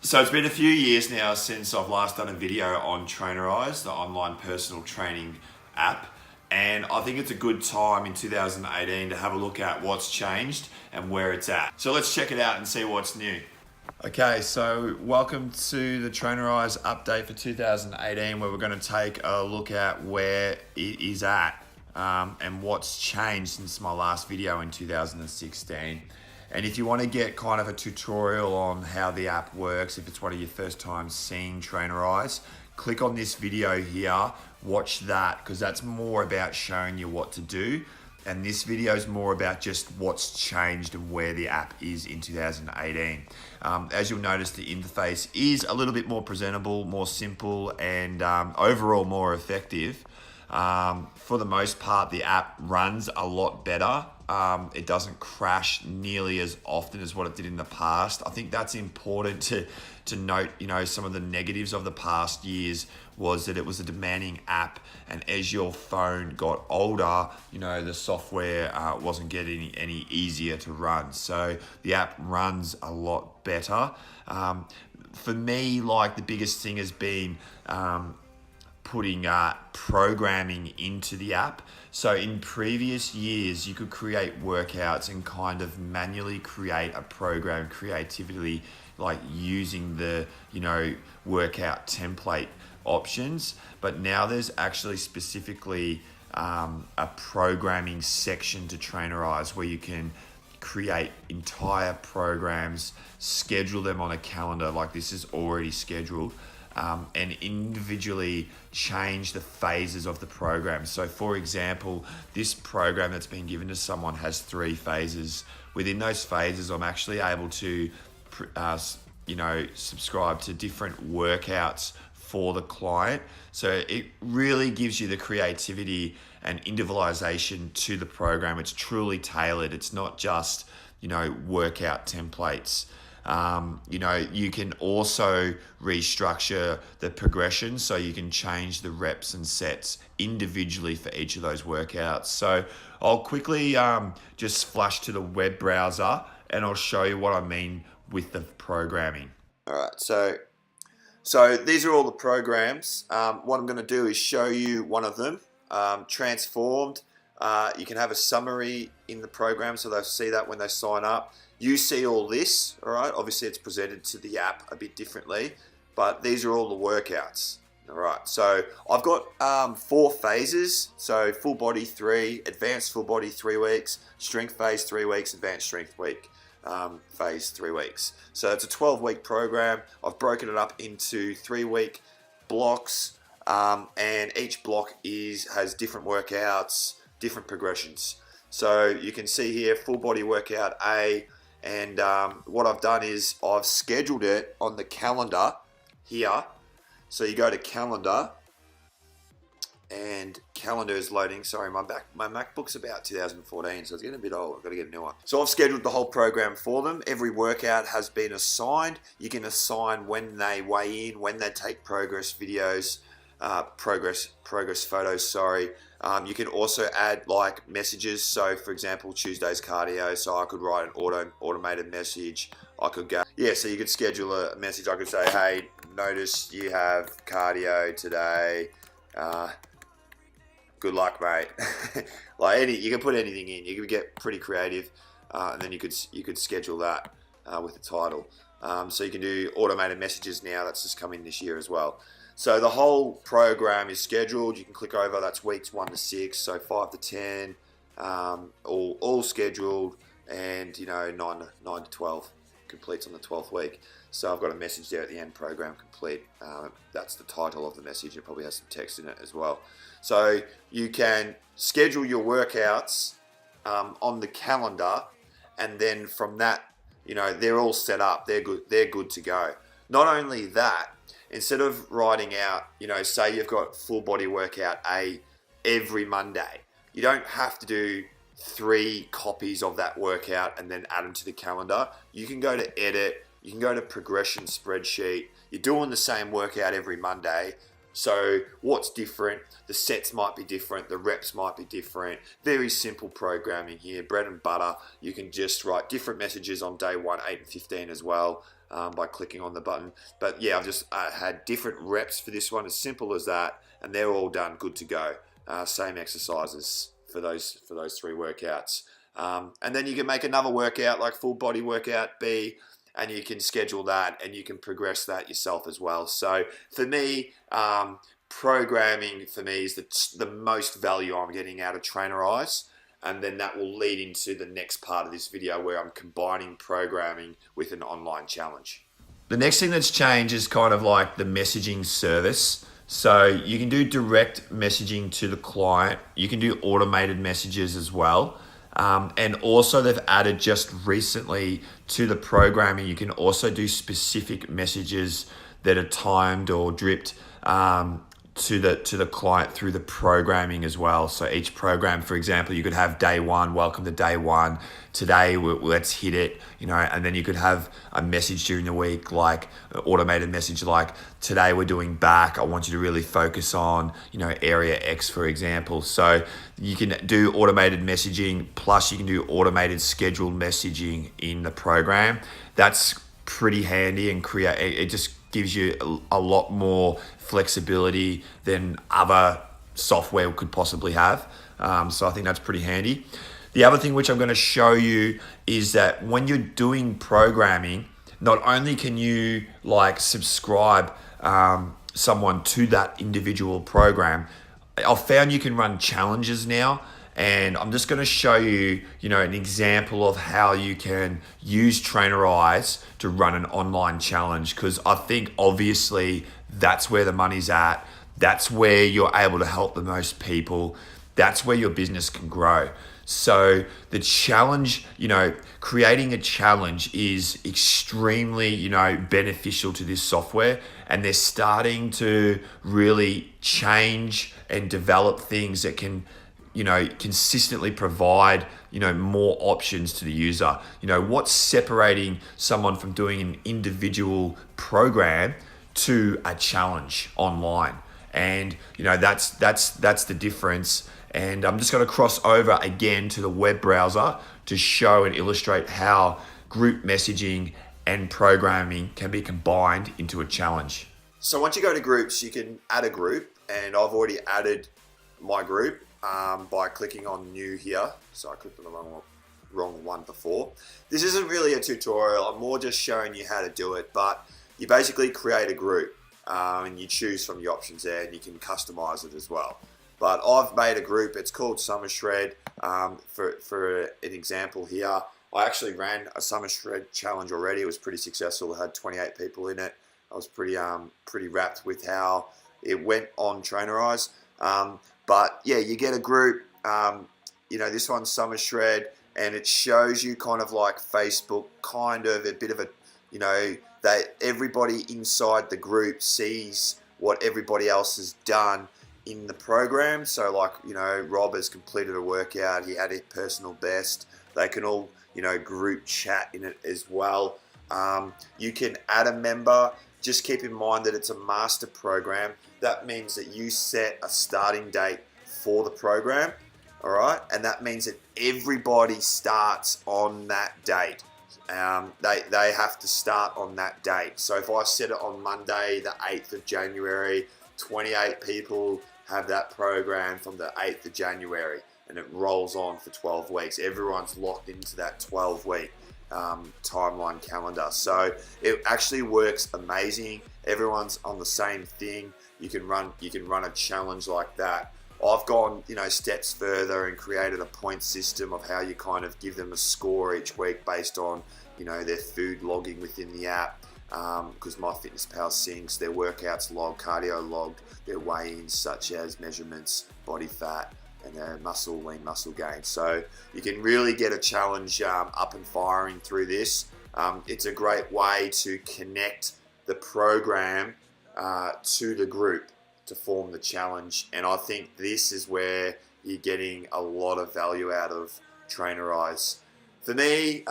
So it's been a few years now since I've last done a video on Trainerize, the online personal training app. And I think it's a good time in 2018 to have a look at what's changed and where it's at. So let's check it out and see what's new. Okay, so welcome to the Trainerize update for 2018, where we're going to take a look at where it is at and what's changed since my last video in 2016. And if you want to get kind of a tutorial on how the app works, if it's one of your first times seeing Trainerize, click on this video here, watch that, because that's more about showing you what to do. And this video is more about just what's changed and where the app is in 2018. As you'll notice, the interface is a little bit more presentable, more simple, and overall more effective. For the most part, the app runs a lot better. It doesn't crash nearly as often as what it did in the past. I think that's important to note. You know, some of the negatives of the past years was that it was a demanding app, and as your phone got older, you know, the software wasn't getting any easier to run. So the app runs a lot better. For me, like, the biggest thing has been putting programming into the app. So in previous years, you could create workouts and kind of manually create a program creatively, like using the, you know, workout template options. But now there's actually specifically a programming section to Trainerize where you can create entire programs, schedule them on a calendar, like this is already scheduled, and individually change the phases of the program. So for example, this program that's been given to someone has 3 phases. Within those phases, I'm actually able to subscribe to different workouts for the client. So it really gives you the creativity and individualization to the program. It's truly tailored. It's not just, you know, workout templates. You can also restructure the progression, so you can change the reps and sets individually for each of those workouts. So I'll quickly just flash to the web browser and I'll show you what I mean with the programming. All right, so these are all the programs. What I'm going to do is show you one of them, Transformed. You can have a summary in the program, so they'll see that when they sign up. You see all this, all right? Obviously, it's presented to the app a bit differently, but these are all the workouts, all right? So I've got 4 phases. So full body 3, advanced full body 3 weeks, strength phase 3 weeks, advanced strength week phase 3 weeks. So it's a 12-week program. I've broken it up into 3-week blocks, and each block has different workouts, different progressions. So you can see here, full body workout A, and what I've done is I've scheduled it on the calendar here. So you go to calendar, and calendar is loading. Sorry, my MacBook's about 2014, so it's getting a bit old. I've got to get a new one. So I've scheduled the whole program for them. Every workout has been assigned. You can assign when they weigh in, when they take progress videos, progress photos, sorry. You can also add like messages. So for example, Tuesday's cardio, so I could write an automated message. I could go, so you could schedule a message. I could say, hey, notice you have cardio today. Good luck, mate. You can put anything in. You can get pretty creative, and then you could schedule that with the title. So you can do automated messages now. That's just come in this year as well. So the whole program is scheduled. You can click over. That's weeks 1 to 6, so 5 to 10, all scheduled, and 9 to 12 completes on the 12th week. So I've got a message there at the end, program complete. That's the title of the message. It probably has some text in it as well. So you can schedule your workouts on the calendar, and then from that, they're all set up. They're good. They're good to go. Not only that, instead of writing out, say you've got full body workout A every Monday, you don't have to do 3 copies of that workout and then add them to the calendar. You can go to edit, you can go to progression spreadsheet. You're doing the same workout every Monday. So what's different? The sets might be different, the reps might be different. Very simple programming here, bread and butter. You can just write different messages on day 1, 8 and 15 as well. by clicking on the button. But yeah, I've just had different reps for this one, as simple as that, and they're all done, good to go. Same exercises for those 3 workouts. And then you can make another workout like full body workout B, and you can schedule that and you can progress that yourself as well. So for me, programming for me is the most value I'm getting out of Trainerize. And then that will lead into the next part of this video where I'm combining programming with an online challenge. The next thing that's changed is kind of like the messaging service. So you can do direct messaging to the client. You can do automated messages as well. And also they've added just recently to the programming, you can also do specific messages that are timed or dripped to the client through the programming as well. So each program, for example, you could have day 1, welcome to day 1. Today, let's hit it, and then you could have a message during the week, like an automated message like, today we're doing back. I want you to really focus on, area X, for example. So you can do automated messaging, plus you can do automated scheduled messaging in the program. That's pretty handy and it just gives you a lot more flexibility than other software could possibly have. So I think that's pretty handy. The other thing which I'm going to show you is that when you're doing programming, not only can you subscribe someone to that individual program, I've found you can run challenges now. And I'm just going to show you, an example of how you can use Trainerize to run an online challenge, because I think obviously that's where the money's at. That's where you're able to help the most people. That's where your business can grow. So the challenge, creating a challenge is extremely, beneficial to this software, and they're starting to really change and develop things that can consistently provide, more options to the user. What's separating someone from doing an individual program to a challenge online? And, that's the difference. And I'm just going to cross over again to the web browser to show and illustrate how group messaging and programming can be combined into a challenge. So once you go to groups, you can add a group, and I've already added my group by clicking on new here. So I clicked on the wrong one before. This isn't really a tutorial. I'm more just showing you how to do it, but you basically create a group and you choose from the options there, and you can customize it as well. But I've made a group. It's called Summer Shred. For an example here, I actually ran a Summer Shred challenge already. It was pretty successful. It had 28 people in it. I was pretty wrapped with how it went on Trainerize. But yeah, you get a group, this one's Summer Shred, and it shows you kind of like Facebook, kind of a bit of a, that everybody inside the group sees what everybody else has done in the program. So Rob has completed a workout, he had his personal best. They can all, group chat in it as well. You can add a member. Just keep in mind that it's a master program. That means that you set a starting date for the program, all right? And that means that everybody starts on that date. They have to start on that date. So if I set it on Monday, the 8th of January, 28 people have that program from the 8th of January, and it rolls on for 12 weeks. Everyone's locked into that 12-week timeline calendar. So it actually works amazing. Everyone's on the same thing. You can run a challenge like that. I've gone, steps further and created a point system of how you kind of give them a score each week based on, their food logging within the app. Because MyFitnessPal syncs, their workouts logged, cardio logged, their weigh-ins such as measurements, body fat, and lean muscle gain. So you can really get a challenge up and firing through this. It's a great way to connect the program to the group to form the challenge. And I think this is where you're getting a lot of value out of Trainerize. For me,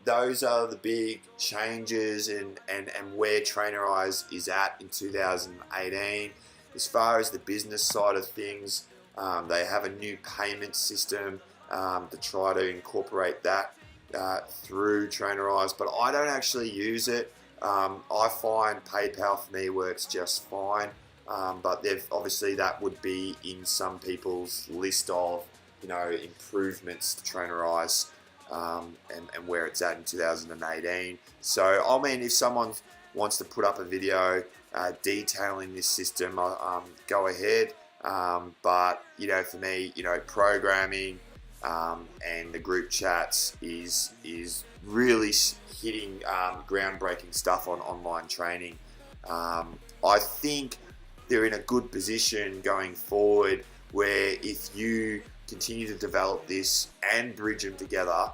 those are the big changes and where Trainerize is at in 2018. As far as the business side of things, they have a new payment system to try to incorporate that through Trainerize, but I don't actually use it. I find PayPal for me works just fine, but obviously that would be in some people's list of improvements to Trainerize, and where it's at in 2018. So I mean, if someone wants to put up a video detailing this system, go ahead. But for me, programming and the group chats is really hitting groundbreaking stuff on online training. I think they're in a good position going forward, where if you continue to develop this and bridge them together,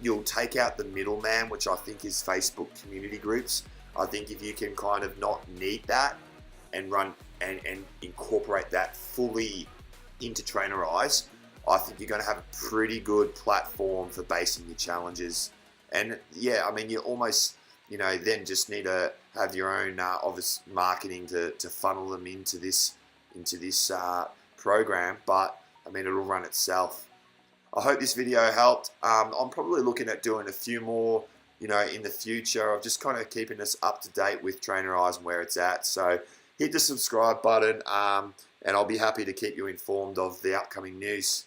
you'll take out the middleman, which I think is Facebook community groups. I think if you can kind of not need that and run and incorporate that fully into Trainerize, I think you're going to have a pretty good platform for basing your challenges. And yeah, I mean, you almost, then just need to have your own obvious marketing to funnel them into this program. But I mean, it'll run itself. I hope this video helped. I'm probably looking at doing a few more, in the future, of just kind of keeping us up to date with Trainerize and where it's at. So hit the subscribe button, and I'll be happy to keep you informed of the upcoming news.